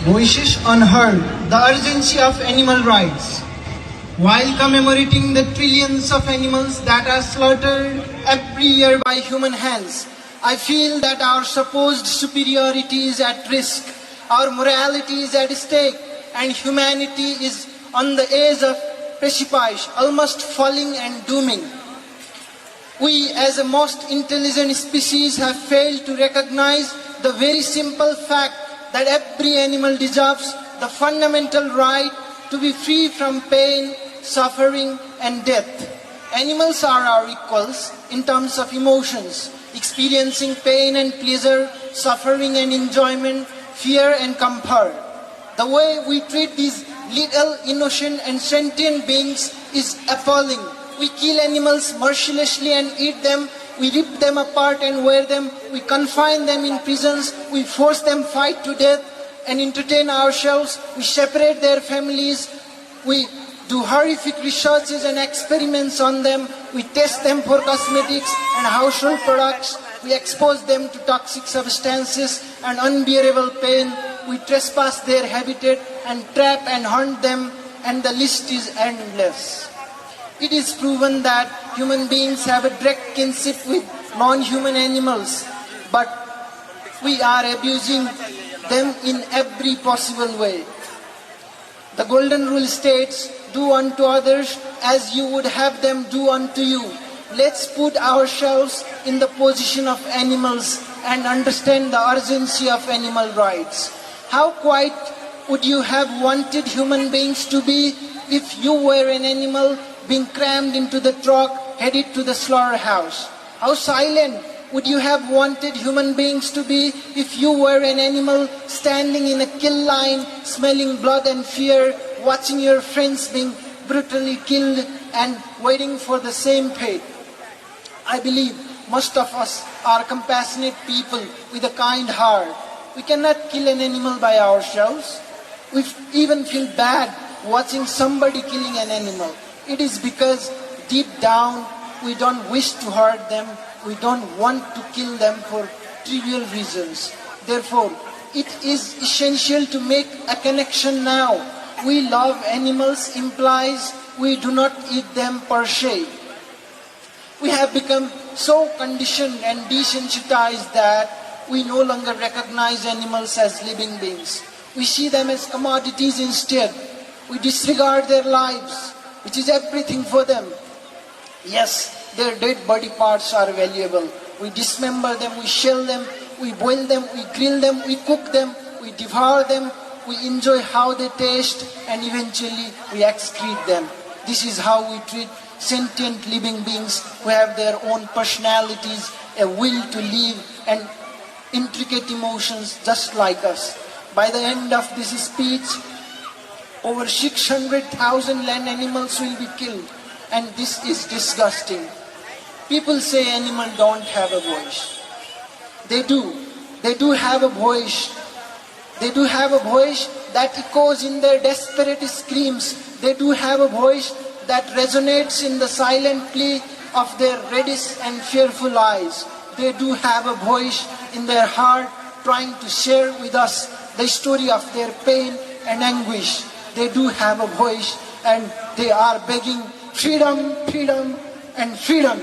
Voices unheard, the urgency of animal rights. While commemorating the trillions of animals that are slaughtered every year by human hands, I feel that our supposed superiority is at risk, our morality is at stake, and humanity is on the edge of precipice, almost falling and dooming. We, as a most intelligent species, have failed to recognize the very simple fact that every animal deserves the fundamental right to be free from pain, suffering, and death. Animals are our equals in terms of emotions, experiencing pain and pleasure, suffering and enjoyment, fear and comfort. The way we treat these little innocent and sentient beings is appalling. We kill animals mercilessly and eat them. We rip them apart and wear them. We confine them in prisons. We force them fight to death and entertain ourselves. We separate their families. We do horrific researches and experiments on them. We test them for cosmetics and household products. We expose them to toxic substances and unbearable pain. We trespass their habitat and trap and hunt them, and the list is endless. It is proven that human beings have a direct kinship with non-human animals, but we are abusing them in every possible way. The Golden Rule states, do unto others as you would have them do unto you. Let's put ourselves in the position of animals and understand the urgency of animal rights. How quiet would you have wanted human beings to be if you were an animal being crammed into the truck headed to the slaughterhouse? How silent would you have wanted human beings to be if you were an animal standing in a kill line, smelling blood and fear, watching your friends being brutally killed and waiting for the same fate? I believe most of us are compassionate people with a kind heart. We cannot kill an animal by ourselves. We even feel bad watching somebody killing an animal. It is because deep down we don't wish to hurt them. We don't want to kill them for trivial reasons. Therefore, it is essential to make a connection now. We love animals implies we do not eat them per se. We have become so conditioned and desensitized that we no longer recognize animals as living beings. We see them as commodities instead. We disregard their lives, which is everything for them. Yes, their dead body parts are valuable. We dismember them, we shell them, we boil them, we grill them, we cook them, we devour them, we enjoy how they taste, and eventually we excrete them. This is how we treat sentient living beings who have their own personalities, a will to live, and intricate emotions just like us. By the end of this speech, over 600,000 land animals will be killed, and this is disgusting. People say animals don't have a voice. They do. They do have a voice. They do have a voice that echoes in their desperate screams. They do have a voice that resonates in the silent plea of their reddish and fearful eyes. They do have a voice in their heart trying to share with us the story of their pain and anguish. They do have a voice and they are begging freedom, freedom, and freedom.